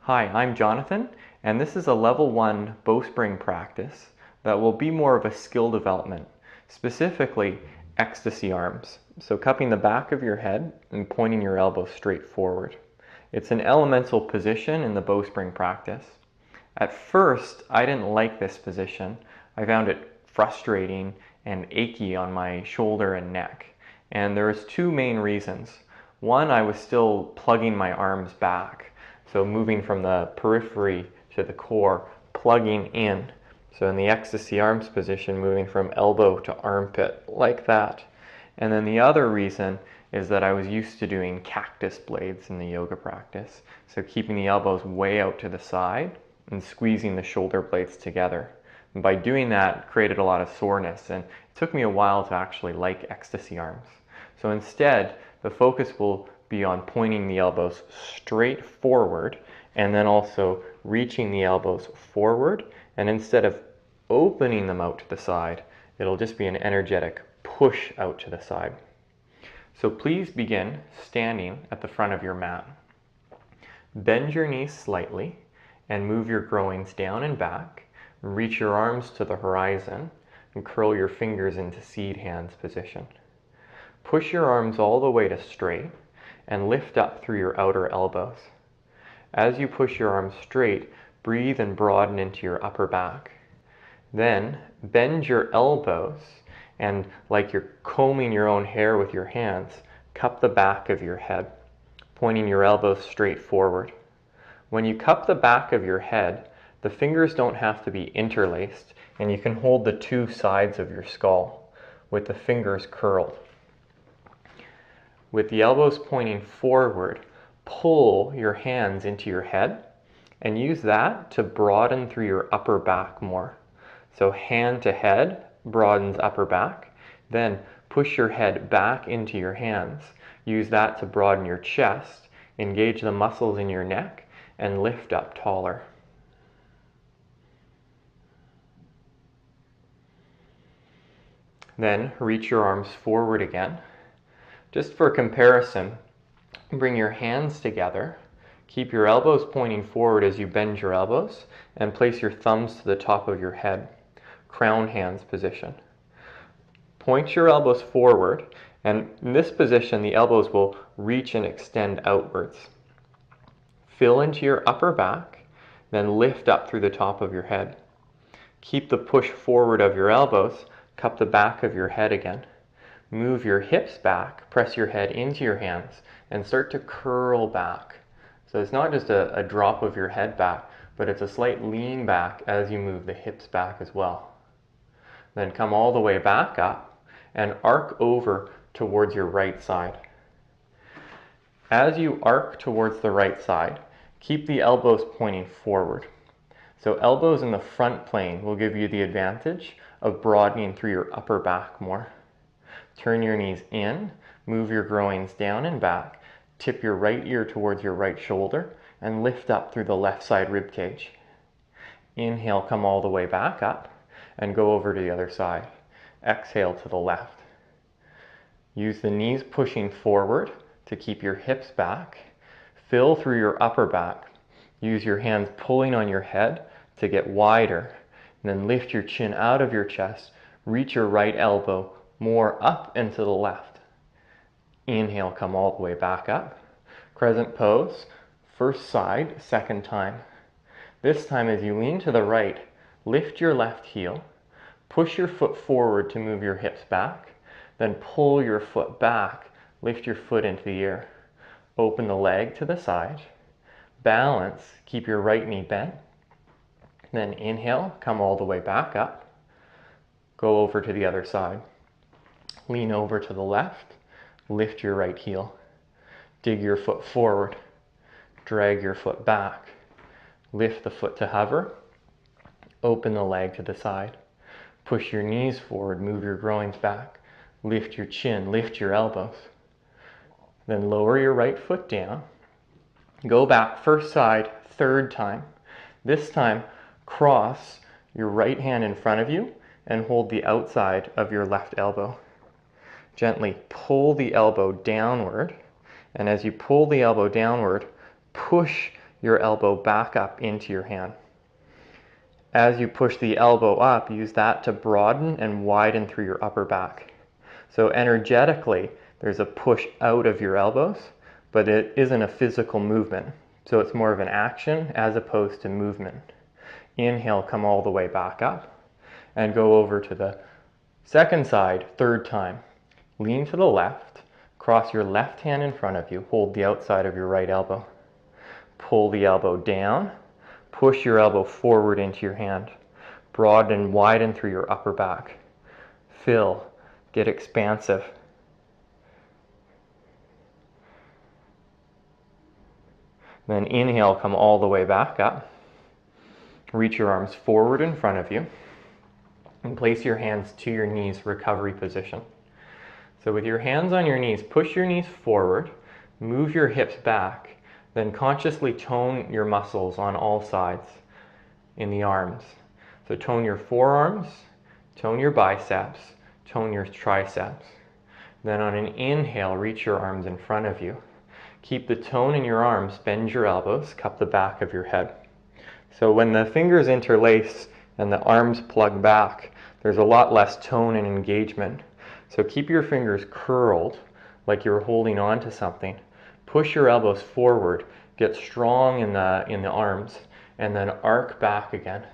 Hi, I'm Jonathan, and this is a level 1 bowspring practice that will be more of a skill development, specifically Ecstasy Arms. So cupping the back of your head and pointing your elbow straight forward. It's an elemental position in the bowspring practice. At first, I didn't like this position. I found it frustrating and achy on my shoulder and neck. And there was two main reasons. One, I was still plugging my arms back. So moving from the periphery to the core, plugging in. So in the Ecstasy Arms position, moving from elbow to armpit, like that. And then the other reason is that I was used to doing cactus blades in the yoga practice. So keeping the elbows way out to the side and squeezing the shoulder blades together. And by doing that, it created a lot of soreness, and it took me a while to actually like Ecstasy Arms. So instead, the focus will be on pointing the elbows straight forward and then also reaching the elbows forward, and instead of opening them out to the side, it'll just be an energetic push out to the side. So please begin standing at the front of your mat. Bend your knees slightly and move your groins down and back. Reach your arms to the horizon and curl your fingers into seed hands position. Push your arms all the way to straight and lift up through your outer elbows. As you push your arms straight, breathe and broaden into your upper back. Then bend your elbows and, like you're combing your own hair with your hands, cup the back of your head, pointing your elbows straight forward. When you cup the back of your head, the fingers don't have to be interlaced, and you can hold the two sides of your skull with the fingers curled. With the elbows pointing forward, pull your hands into your head and use that to broaden through your upper back more. So hand to head broadens upper back, then push your head back into your hands. Use that to broaden your chest, engage the muscles in your neck, and lift up taller. Then reach your arms forward again. Just for comparison, bring your hands together, keep your elbows pointing forward as you bend your elbows, and place your thumbs to the top of your head, crown hands position. Point your elbows forward, and in this position the elbows will reach and extend outwards. Fill into your upper back, then lift up through the top of your head. Keep the push forward of your elbows, cup the back of your head again. Move your hips back, press your head into your hands, and start to curl back. So it's not just a drop of your head back, but it's a slight lean back as you move the hips back as well. Then come all the way back up and arc over towards your right side. As you arc towards the right side, keep the elbows pointing forward. So elbows in the front plane will give you the advantage of broadening through your upper back more. Turn your knees in, move your groins down and back, tip your right ear towards your right shoulder, and lift up through the left side rib cage. Inhale, come all the way back up, and go over to the other side. Exhale to the left. Use the knees pushing forward to keep your hips back. Fill through your upper back. Use your hands pulling on your head to get wider. And then lift your chin out of your chest. Reach your right elbow more up and to the left. Inhale, come all the way back up. Crescent pose, first side, second time. This time as you lean to the right, lift your left heel, push your foot forward to move your hips back, then pull your foot back, lift your foot into the air. Open the leg to the side, balance, keep your right knee bent. Then inhale, come all the way back up, go over to the other side. Lean over to the left, lift your right heel, dig your foot forward, drag your foot back, lift the foot to hover, open the leg to the side, push your knees forward, move your groins back, lift your chin, lift your elbows, then lower your right foot down, go back first side, third time. This time, cross your right hand in front of you and hold the outside of your left elbow. Gently pull the elbow downward, and as you pull the elbow downward, push your elbow back up into your hand. As you push the elbow up, use that to broaden and widen through your upper back. So energetically, there's a push out of your elbows, but it isn't a physical movement. So it's more of an action as opposed to movement. Inhale, come all the way back up and go over to the second side, third time. Lean to the left, cross your left hand in front of you, hold the outside of your right elbow. Pull the elbow down, push your elbow forward into your hand. Broaden and widen through your upper back. Fill, get expansive. Then inhale, come all the way back up. Reach your arms forward in front of you and place your hands to your knees, recovery position. So with your hands on your knees, push your knees forward, move your hips back, then consciously tone your muscles on all sides in the arms. So tone your forearms, tone your biceps, tone your triceps. Then on an inhale, reach your arms in front of you. Keep the tone in your arms, bend your elbows, cup the back of your head. So when the fingers interlace and the arms plug back, there's a lot less tone and engagement. So keep your fingers curled like you're holding on to something. Push your elbows forward, get strong in the arms, and then arc back again.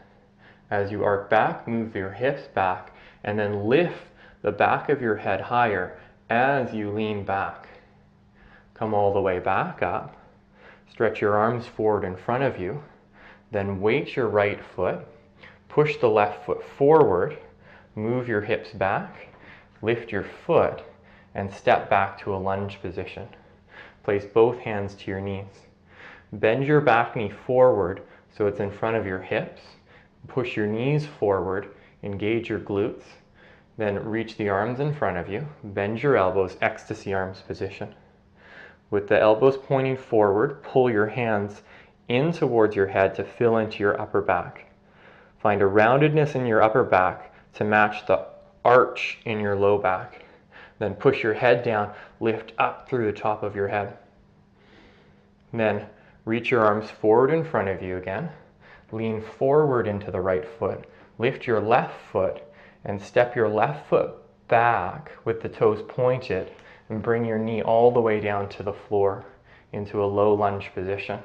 As you arc back, move your hips back, and then lift the back of your head higher as you lean back. Come all the way back up. Stretch your arms forward in front of you. Then weight your right foot. Push the left foot forward. Move your hips back. Lift your foot and step back to a lunge position. Place both hands to your knees. Bend your back knee forward so it's in front of your hips. Push your knees forward. Engage your glutes. Then reach the arms in front of you. Bend your elbows, Ecstasy Arms position. With the elbows pointing forward, pull your hands in towards your head to fill into your upper back. Find a roundedness in your upper back to match the arch in your low back. Then push your head down, lift up through the top of your head. Then reach your arms forward in front of you again. Lean forward into the right foot. Lift your left foot and step your left foot back with the toes pointed and bring your knee all the way down to the floor into a low lunge position.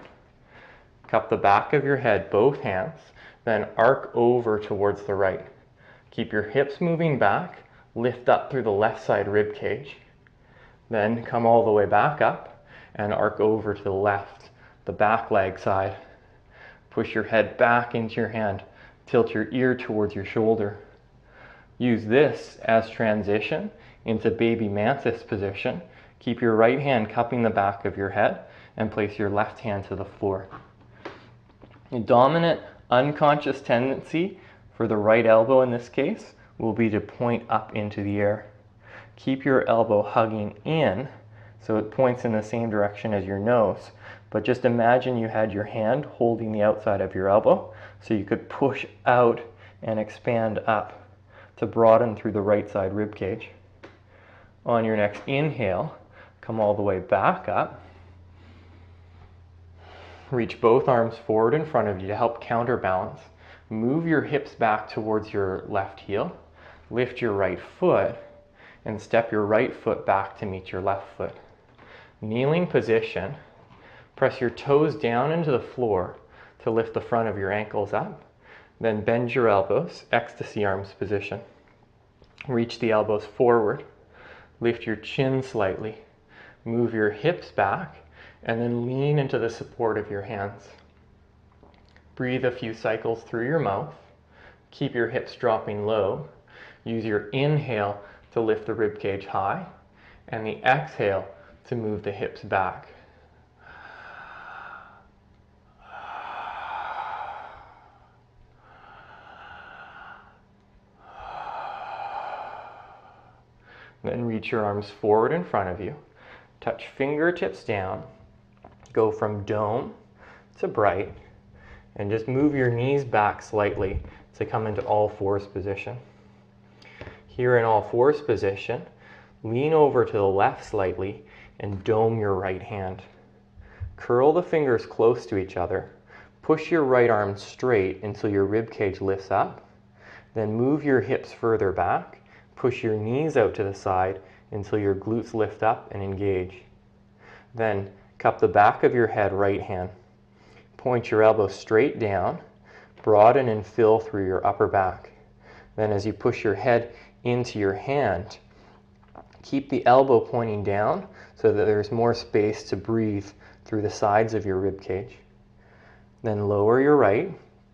Cup the back of your head, both hands, then arc over towards the right. Keep your hips moving back, lift up through the left side rib cage. Then come all the way back up and arc over to the left, the back leg side. Push your head back into your hand, tilt your ear towards your shoulder. Use this as transition into baby mantis position. Keep your right hand cupping the back of your head and place your left hand to the floor. A dominant unconscious tendency for the right elbow in this case will be to point up into the air. Keep your elbow hugging in so it points in the same direction as your nose, but just imagine you had your hand holding the outside of your elbow so you could push out and expand up to broaden through the right side rib cage. On your next inhale, come all the way back up. Reach both arms forward in front of you to help counterbalance. Move your hips back towards your left heel. Lift your right foot and step your right foot back to meet your left foot. Kneeling position. Press your toes down into the floor to lift the front of your ankles up. Then bend your elbows, Ecstasy Arms position. Reach the elbows forward. Lift your chin slightly. Move your hips back and then lean into the support of your hands. Breathe a few cycles through your mouth. Keep your hips dropping low. Use your inhale to lift the rib cage high and the exhale to move the hips back. Then reach your arms forward in front of you. Touch fingertips down. Go from dome to bright. And just move your knees back slightly to come into all fours position. Here in all fours position, lean over to the left slightly and dome your right hand. Curl the fingers close to each other. Push your right arm straight until your rib cage lifts up. Then move your hips further back. Push your knees out to the side until your glutes lift up and engage. Then cup the back of your head, right hand. Point your elbow straight down. Broaden and fill through your upper back. Then as you push your head into your hand, keep the elbow pointing down so that there's more space to breathe through the sides of your rib cage. Then lower your right,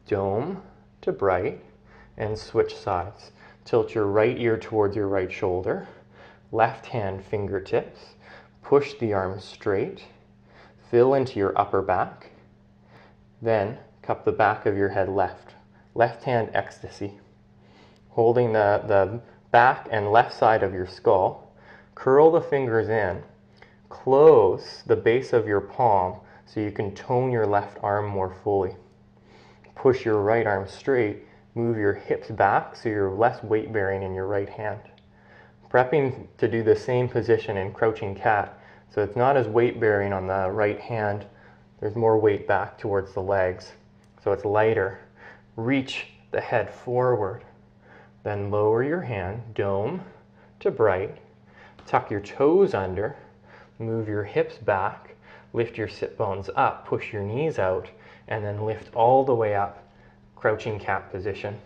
dome to bright, and switch sides. Tilt your right ear towards your right shoulder. Left hand fingertips. Push the arms straight. Fill into your upper back. Then cup the back of your head left. Left hand ecstasy. Holding the back and left side of your skull. Curl the fingers in. Close the base of your palm so you can tone your left arm more fully. Push your right arm straight. Move your hips back so you're less weight bearing in your right hand. Prepping to do the same position in crouching cat, so it's not as weight bearing on the right hand. There's more weight back towards the legs, so it's lighter. Reach the head forward. Then lower your hand, dome to bright. Tuck your toes under. Move your hips back. Lift your sit bones up. Push your knees out. And then lift all the way up. Crouching cat position.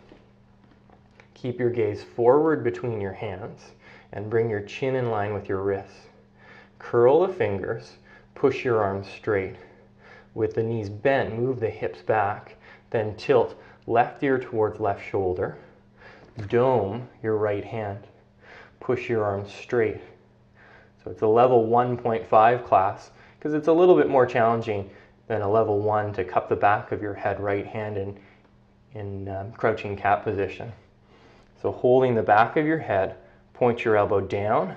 Keep your gaze forward between your hands and bring your chin in line with your wrists. Curl the fingers. Push your arms straight. With the knees bent, move the hips back. Then tilt left ear towards left shoulder. Dome your right hand. Push your arms straight. So it's a level 1.5 class because it's a little bit more challenging than a level 1 to cup the back of your head, right hand in crouching cat position. So holding the back of your head, point your elbow down,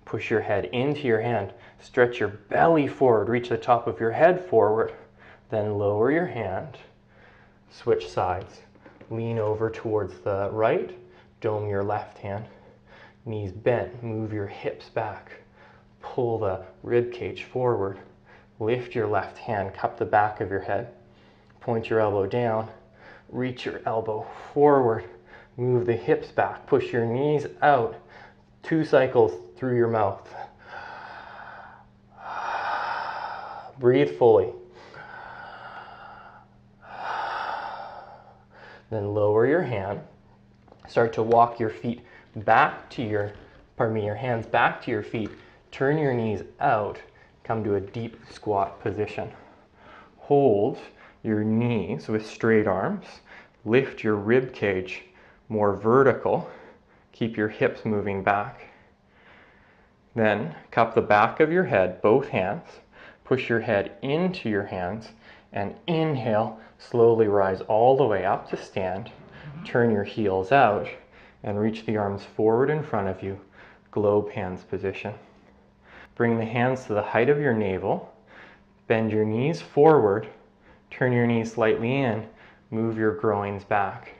push your head into your hand, stretch your belly forward, reach the top of your head forward, then lower your hand, switch sides. Lean over towards the right, dome your left hand, knees bent, move your hips back, pull the rib cage forward, lift your left hand, cup the back of your head, point your elbow down, reach your elbow forward, move the hips back, push your knees out, 2 cycles through your mouth. Breathe fully. Then lower your hand. Start to walk your feet back to your hands back to your feet. Turn your knees out. Come to a deep squat position. Hold your knees with straight arms. Lift your rib cage more vertical. Keep your hips moving back. Then cup the back of your head, both hands. Push your head into your hands and inhale. Slowly rise all the way up to stand. Turn your heels out and reach the arms forward in front of you. Globe hands position. Bring the hands to the height of your navel. Bend your knees forward. Turn your knees slightly in. Move your groins back.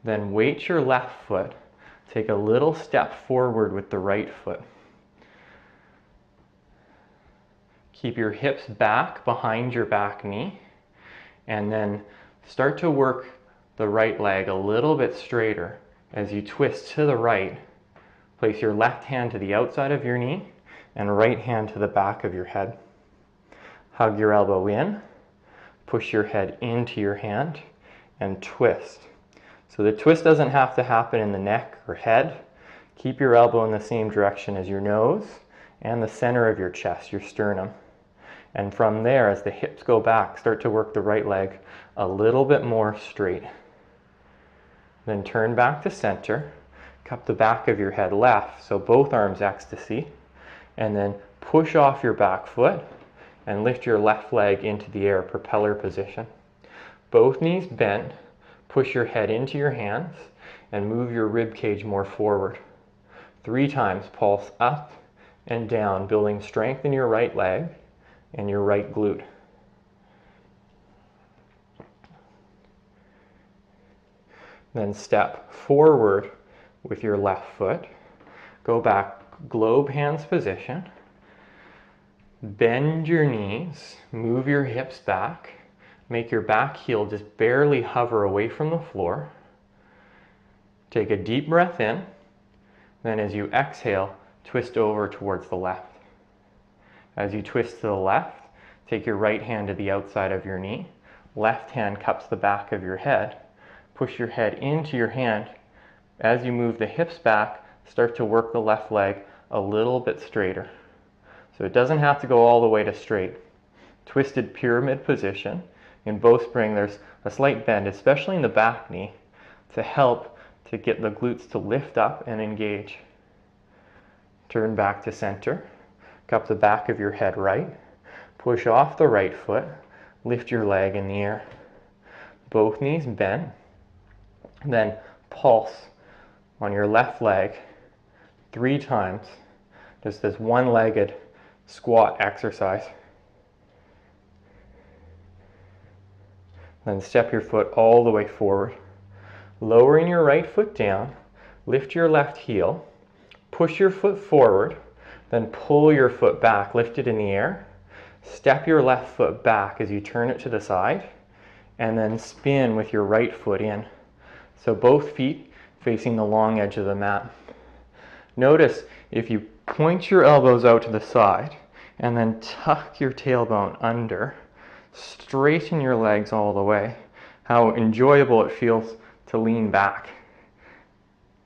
Then weight your left foot. Take a little step forward with the right foot. Keep your hips back behind your back knee. And then start to work the right leg a little bit straighter as you twist to the right. Place your left hand to the outside of your knee and right hand to the back of your head. Hug your elbow in, push your head into your hand, and twist. So the twist doesn't have to happen in the neck or head. Keep your elbow in the same direction as your nose and the center of your chest, your sternum. And from there, as the hips go back, start to work the right leg a little bit more straight. Then turn back to center. Cup the back of your head left, so both arms ecstasy. And then push off your back foot and lift your left leg into the air, propeller position. Both knees bent. Push your head into your hands and move your rib cage more forward. 3 times, pulse up and down, building strength in your right leg and your right glute. Then step forward with your left foot. Go back, globe hands position. Bend your knees, move your hips back, make your back heel just barely hover away from the floor. Take a deep breath in, then as you exhale, twist over towards the left. As you twist to the left, take your right hand to the outside of your knee, left hand cups the back of your head, push your head into your hand. As you move the hips back, start to work the left leg a little bit straighter. So it doesn't have to go all the way to straight. Twisted pyramid position. In bowspring, there's a slight bend, especially in the back knee, to help to get the glutes to lift up and engage. Turn back to center. Cup the back of your head right. Push off the right foot. Lift your leg in the air. Both knees bend. Then pulse on your left leg 3 times. Just this one-legged squat exercise. Then step your foot all the way forward. Lowering your right foot down, lift your left heel, push your foot forward, then pull your foot back, lift it in the air. Step your left foot back as you turn it to the side, and then spin with your right foot in. So both feet facing the long edge of the mat. Notice if you point your elbows out to the side and then tuck your tailbone under, straighten your legs all the way, how enjoyable it feels to lean back.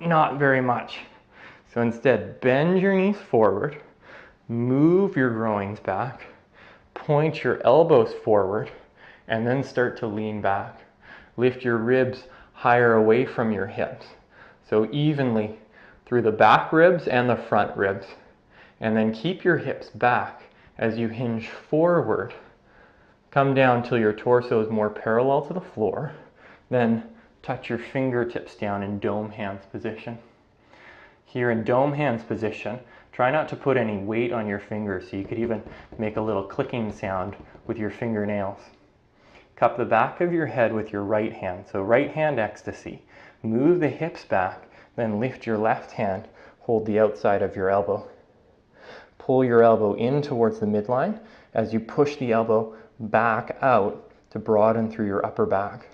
Not very much. So instead, bend your knees forward, move your groins back, point your elbows forward, and then start to lean back. Lift your ribs higher away from your hips. So evenly through the back ribs and the front ribs. And then keep your hips back as you hinge forward. Come down till your torso is more parallel to the floor. Then touch your fingertips down in dome hands position. Here in dome hands position, try not to put any weight on your fingers, so you could even make a little clicking sound with your fingernails. Cup the back of your head with your right hand, so right hand ecstasy. Move the hips back, then lift your left hand, hold the outside of your elbow. Pull your elbow in towards the midline as you push the elbow back out to broaden through your upper back.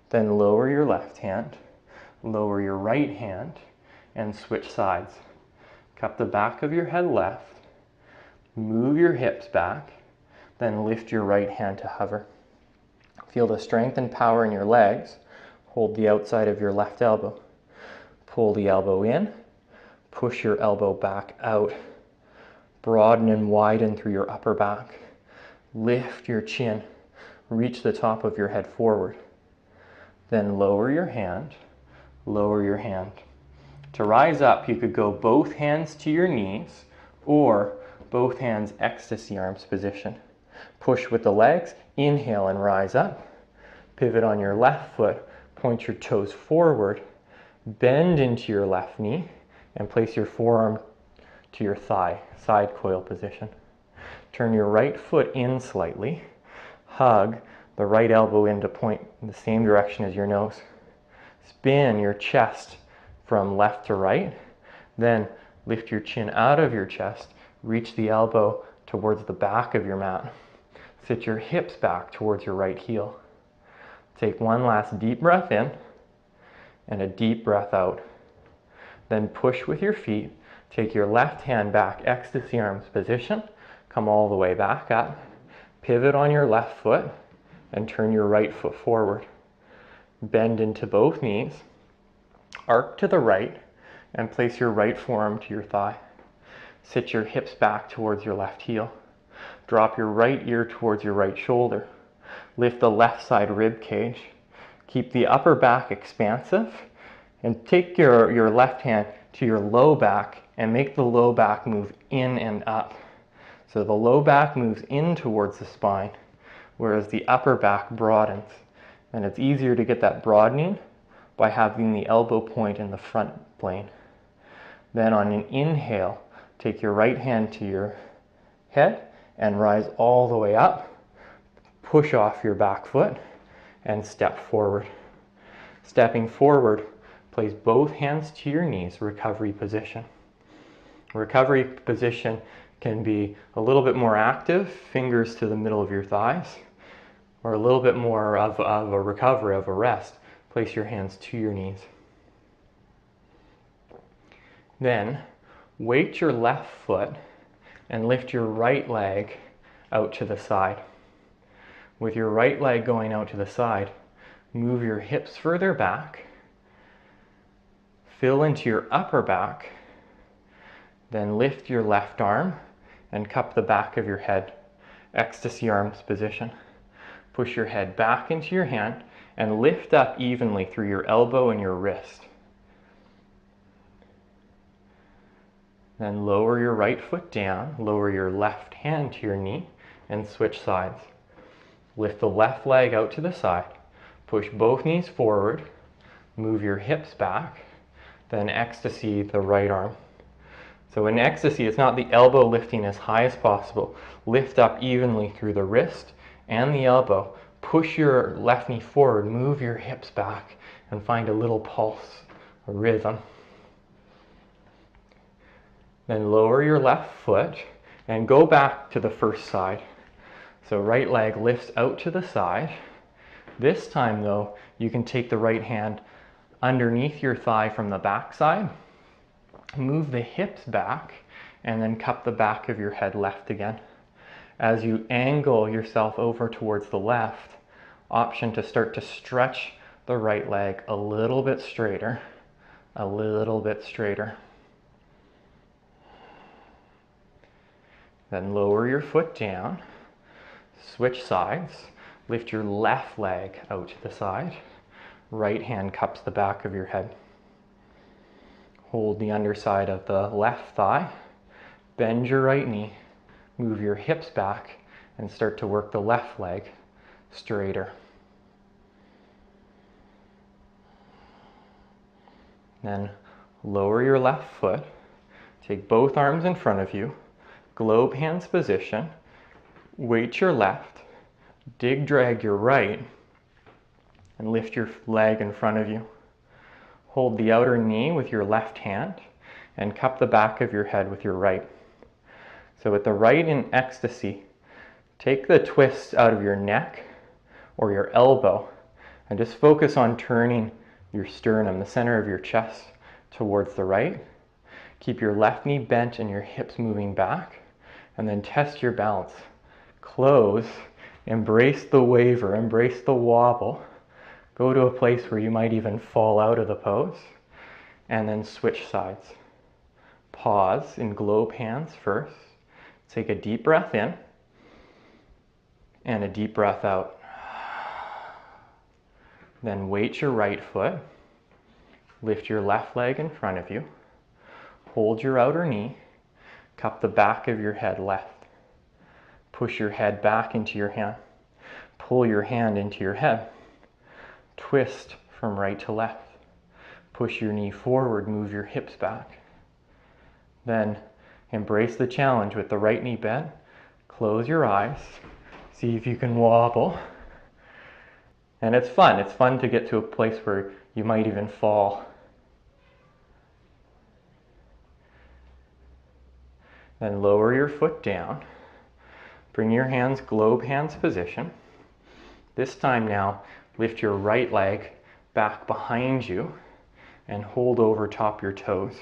Then lower your left hand, lower your right hand, and switch sides. Cup the back of your head left, move your hips back, then lift your right hand to hover. Feel the strength and power in your legs. Hold the outside of your left elbow. Pull the elbow in, push your elbow back out. Broaden and widen through your upper back. Lift your chin, reach the top of your head forward. Then lower your hand, lower your hand. To rise up, you could go both hands to your knees or both hands ecstasy arms position. Push with the legs, inhale and rise up. Pivot on your left foot, point your toes forward, bend into your left knee, and place your forearm to your thigh, side coil position. Turn your right foot in slightly, hug the right elbow in to point in the same direction as your nose. Spin your chest from left to right, then lift your chin out of your chest, reach the elbow towards the back of your mat. Sit your hips back towards your right heel. Take one last deep breath in and a deep breath out. Then push with your feet, take your left hand back, ecstasy arms position, come all the way back up, pivot on your left foot, and turn your right foot forward. Bend into both knees, arc to the right, and place your right forearm to your thigh. Sit your hips back towards your left heel. Drop your right ear towards your right shoulder. Lift the left side rib cage. Keep the upper back expansive, and take your left hand to your low back and make the low back move in and up. So the low back moves in towards the spine, whereas the upper back broadens. And it's easier to get that broadening by having the elbow point in the front plane. Then on an inhale, take your right hand to your head and rise all the way up. Push off your back foot and step forward. Stepping forward, place both hands to your knees, recovery position. Recovery position can be a little bit more active, fingers to the middle of your thighs, or a little bit more of a recovery, of a rest. Place your hands to your knees. Then weight your left foot and lift your right leg out to the side. With your right leg going out to the side, move your hips further back, fill into your upper back, then lift your left arm and cup the back of your head. Ecstasy Arms position. Push your head back into your hand and lift up evenly through your elbow and your wrist. Then lower your right foot down, lower your left hand to your knee, and switch sides. Lift the left leg out to the side, push both knees forward, move your hips back, then ecstasy the right arm. So in ecstasy, it's not the elbow lifting as high as possible. Lift up evenly through the wrist and the elbow. Push your left knee forward, move your hips back, and find a little pulse, a rhythm. Then lower your left foot and go back to the first side. So right leg lifts out to the side. This time though, you can take the right hand underneath your thigh from the back side, move the hips back, and then cup the back of your head left again. As you angle yourself over towards the left, option to start to stretch the right leg a little bit straighter, a little bit straighter. Then lower your foot down, switch sides, lift your left leg out to the side, right hand cups the back of your head. Hold the underside of the left thigh, bend your right knee, move your hips back, and start to work the left leg straighter. Then lower your left foot, take both arms in front of you, globe hands position, weight your left, dig drag your right, and lift your leg in front of you. Hold the outer knee with your left hand and cup the back of your head with your right. So with the right in ecstasy, take the twist out of your neck or your elbow and just focus on turning your sternum, the center of your chest, towards the right. Keep your left knee bent and your hips moving back, and then test your balance. Close, embrace the waver, embrace the wobble. Go to a place where you might even fall out of the pose, and then switch sides. Pause in globe hands first. Take a deep breath in and a deep breath out. Then weight your right foot. Lift your left leg in front of you. Hold your outer knee. Cup the back of your head left. Push your head back into your hand. Pull your hand into your head. Twist from right to left. Push your knee forward, move your hips back. Then embrace the challenge with the right knee bent. Close your eyes. See if you can wobble. And it's fun. It's fun to get to a place where you might even fall. Then lower your foot down. Bring your hands globe hands position. This time now, lift your right leg back behind you and hold over top your toes.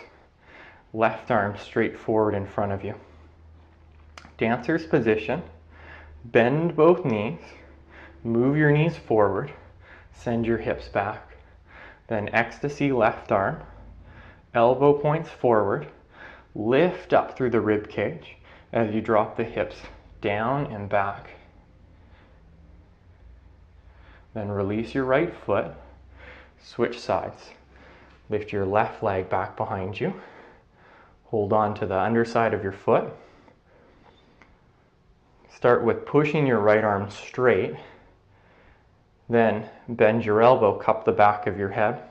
Left arm straight forward in front of you. Dancer's position. Bend both knees. Move your knees forward. Send your hips back. Then ecstasy left arm. Elbow points forward. Lift up through the rib cage as you drop the hips down and back. Then release your right foot. Switch sides. Lift your left leg back behind you. Hold on to the underside of your foot. Start with pushing your right arm straight. Then bend your elbow, cup the back of your head.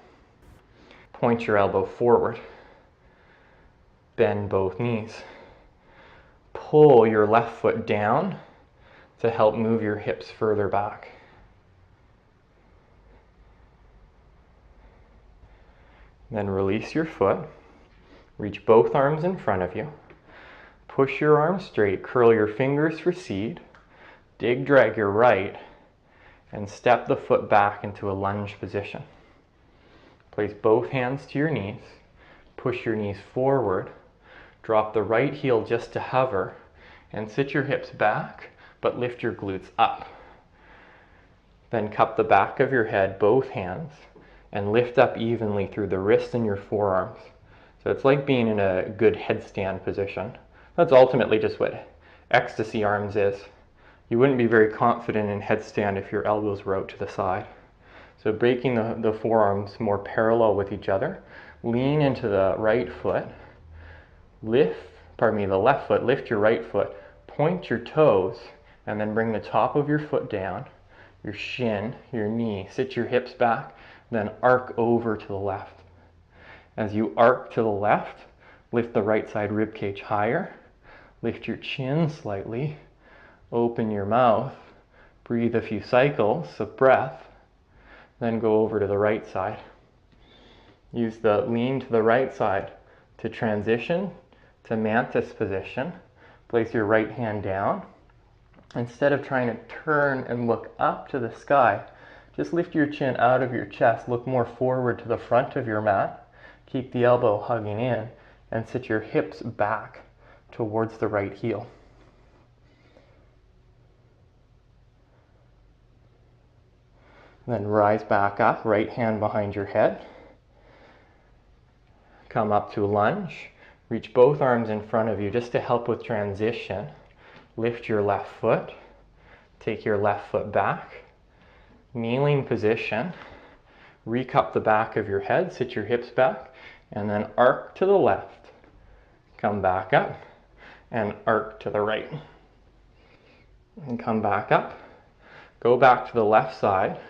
Point your elbow forward. Bend both knees. Pull your left foot down to help move your hips further back. Then release your foot. Reach both arms in front of you. Push your arms straight, curl your fingers for seed, dig, drag your right, and step the foot back into a lunge position. Place both hands to your knees, push your knees forward, drop the right heel just to hover, and sit your hips back, but lift your glutes up. Then cup the back of your head, both hands, and lift up evenly through the wrists and your forearms. So it's like being in a good headstand position. That's ultimately just what Ecstasy Arms is. You wouldn't be very confident in headstand if your elbows were out to the side. So breaking the forearms more parallel with each other, lean into the right foot, the left foot, lift your right foot, point your toes, and then bring the top of your foot down, your shin, your knee, sit your hips back, then arc over to the left. As you arc to the left, lift the right side rib cage higher, lift your chin slightly, open your mouth, breathe a few cycles of breath, then go over to the right side. Use the lean to the right side to transition to Mantis position. Place your right hand down. Instead of trying to turn and look up to the sky, just lift your chin out of your chest, look more forward to the front of your mat, keep the elbow hugging in, and sit your hips back towards the right heel. Then rise back up, right hand behind your head. Come up to lunge. Reach both arms in front of you just to help with transition. Lift your left foot. Take your left foot back. Kneeling position. Recup the back of your head, sit your hips back, and then arc to the left. Come back up and arc to the right. And come back up. Go back to the left side.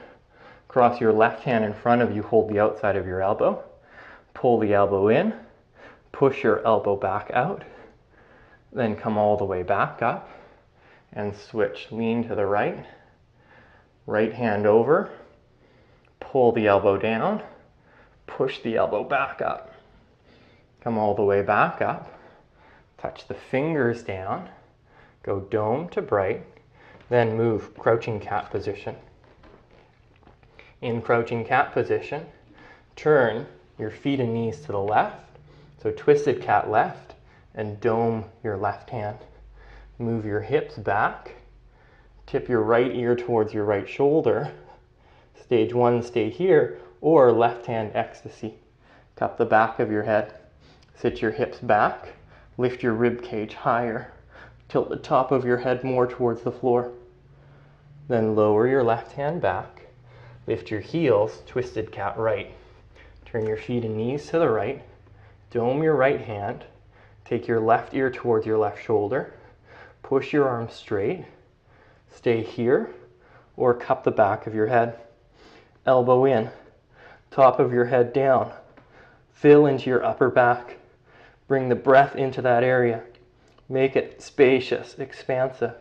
Cross your left hand in front of you, hold the outside of your elbow. Pull the elbow in, push your elbow back out, then come all the way back up and switch. Lean to the right, right hand over, pull the elbow down, push the elbow back up. Come all the way back up, touch the fingers down, go dome to bright, then move crouching cat position. In crouching cat position, turn your feet and knees to the left, so twisted cat left, and dome your left hand. Move your hips back, tip your right ear towards your right shoulder. Stage one, stay here, or left hand ecstasy. Cup the back of your head, sit your hips back, lift your rib cage higher, tilt the top of your head more towards the floor. Then lower your left hand back, lift your heels, twisted cat right. Turn your feet and knees to the right, dome your right hand, take your left ear towards your left shoulder, push your arms straight, stay here, or cup the back of your head. Elbow in, top of your head down, fill into your upper back, bring the breath into that area, make it spacious, expansive.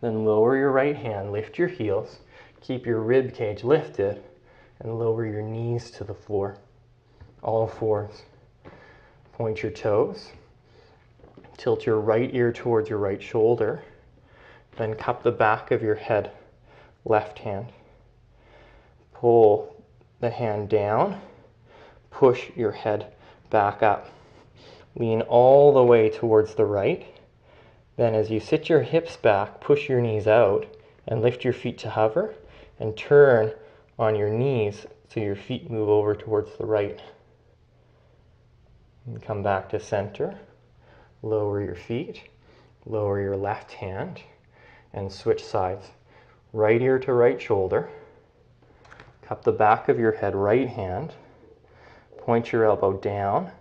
Then lower your right hand, lift your heels, keep your rib cage lifted, and lower your knees to the floor. All fours. Point your toes. Tilt your right ear towards your right shoulder. Then cup the back of your head, left hand. Pull the hand down. Push your head back up. Lean all the way towards the right. Then as you sit your hips back, push your knees out and lift your feet to hover. And turn on your knees so your feet move over towards the right. And come back to center. Lower your feet. Lower your left hand. And switch sides. Right ear to right shoulder. Cup the back of your head, right hand. Point your elbow down.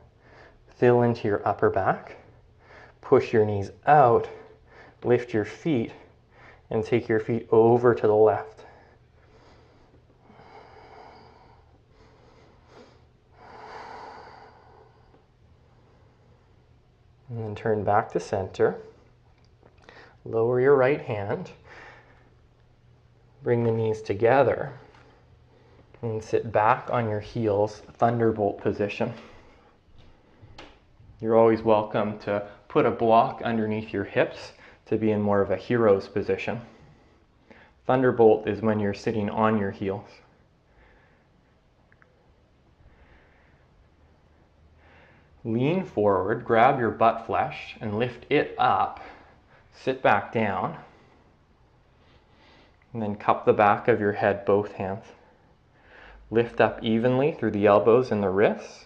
Fill into your upper back. Push your knees out. Lift your feet. And take your feet over to the left. And then turn back to center. Lower your right hand. Bring the knees together. And sit back on your heels, Thunderbolt position. You're always welcome to put a block underneath your hips to be in more of a hero's position. Thunderbolt is when you're sitting on your heels. Lean forward, grab your butt flesh and lift it up. Sit back down. And then cup the back of your head, both hands. Lift up evenly through the elbows and the wrists.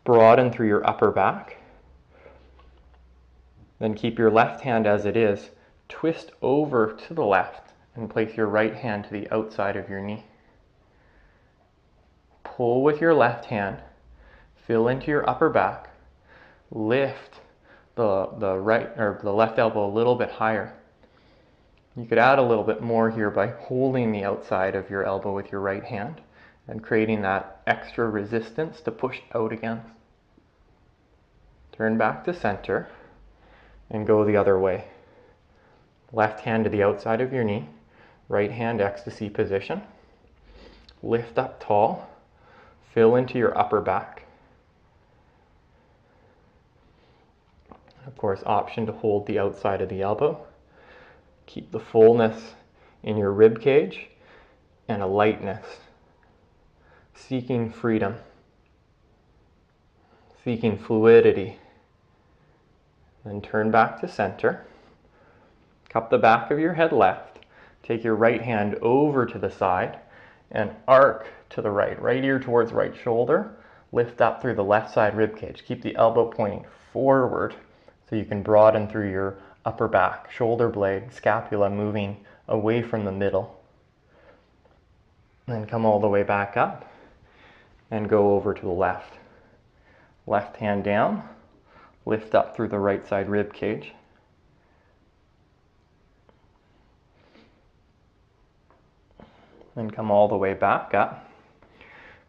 Broaden through your upper back. Then keep your left hand as it is. Twist over to the left and place your right hand to the outside of your knee. Pull with your left hand. Fill into your upper back. Lift the right or the left elbow a little bit higher. You could add a little bit more here by holding the outside of your elbow with your right hand and creating that extra resistance to push out against. Turn back to center and go the other way. Left hand to the outside of your knee, right hand ecstasy position. Lift up tall, fill into your upper back. Of course, option to hold the outside of the elbow. Keep the fullness in your rib cage and a lightness. Seeking freedom. Seeking fluidity. Then turn back to center. Cup the back of your head left. Take your right hand over to the side and arc to the right. Right ear towards right shoulder. Lift up through the left side rib cage. Keep the elbow pointing forward so you can broaden through your upper back, shoulder blade, scapula moving away from the middle. Then come all the way back up and go over to the left. Left hand down, lift up through the right side rib cage. Then come all the way back up.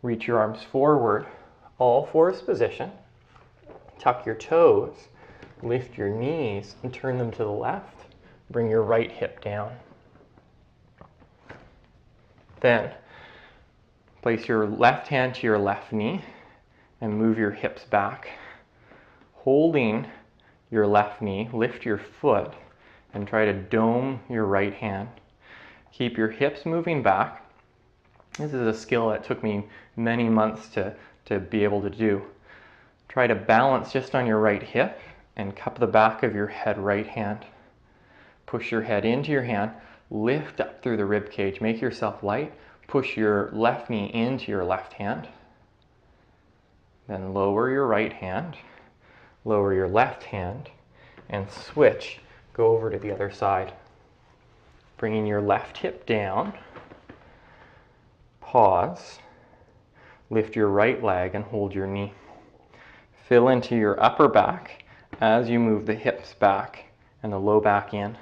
Reach your arms forward, all fours position. Tuck your toes. Lift your knees and turn them to the left. Bring your right hip down. Then place your left hand to your left knee and move your hips back. Holding your left knee, lift your foot and try to dome your right hand. Keep your hips moving back. This is a skill that took me many months to be able to do. Try to balance just on your right hip and cup the back of your head, right hand. Push your head into your hand, lift up through the rib cage, make yourself light, push your left knee into your left hand. Then lower your right hand, lower your left hand, and switch, go over to the other side. Bringing your left hip down, pause, lift your right leg and hold your knee. Fill into your upper back as you move the hips back and the low back in.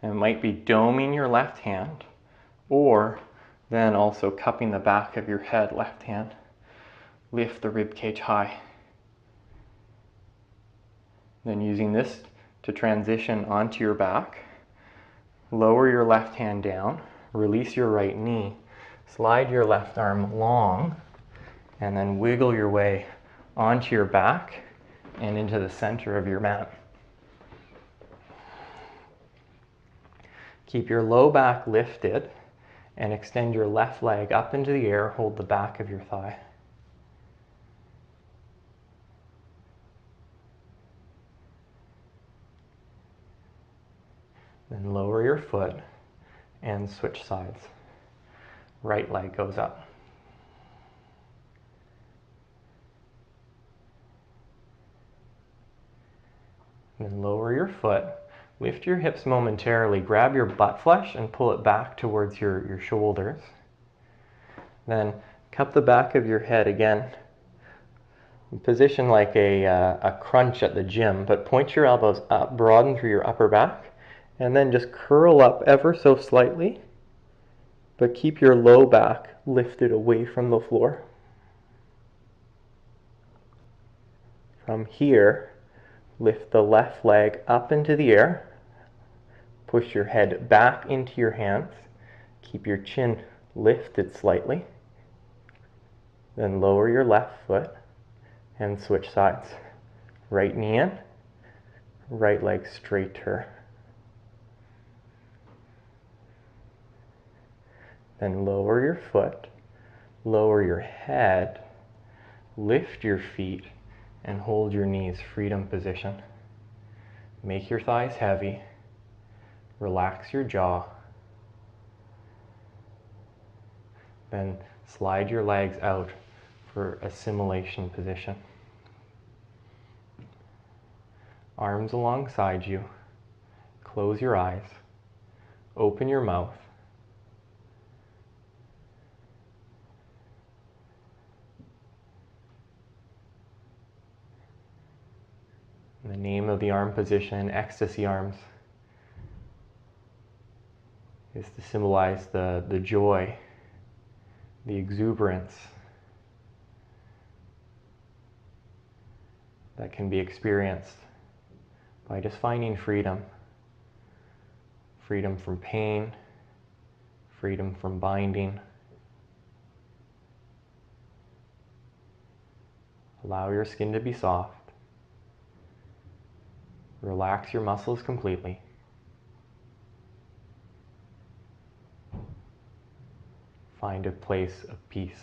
And it might be doming your left hand or then also cupping the back of your head, left hand. Lift the rib cage high. Then using this to transition onto your back, lower your left hand down, release your right knee, slide your left arm long, and then wiggle your way onto your back and into the center of your mat. Keep your low back lifted and extend your left leg up into the air. Hold the back of your thigh. Then lower your foot and switch sides. Right leg goes up. Then lower your foot, lift your hips momentarily, grab your butt flesh and pull it back towards your shoulders. Then cup the back of your head again. Position like a crunch at the gym, but point your elbows up, broaden through your upper back, and then just curl up ever so slightly, but keep your low back lifted away from the floor. From here, lift the left leg up into the air. Push your head back into your hands. Keep your chin lifted slightly. Then lower your left foot and switch sides. Right knee in, Right leg straighter. Then lower your foot, lower your head, lift your feet, and hold your knees, freedom position. Make your thighs heavy. Relax your jaw. Then slide your legs out for assimilation position. Arms alongside you. Close your eyes. Open your mouth. The name of the arm position, Ecstasy Arms, is to symbolize the joy, the exuberance that can be experienced by just finding freedom. Freedom from pain, freedom from binding. Allow your skin to be soft. Relax your muscles completely. Find a place of peace.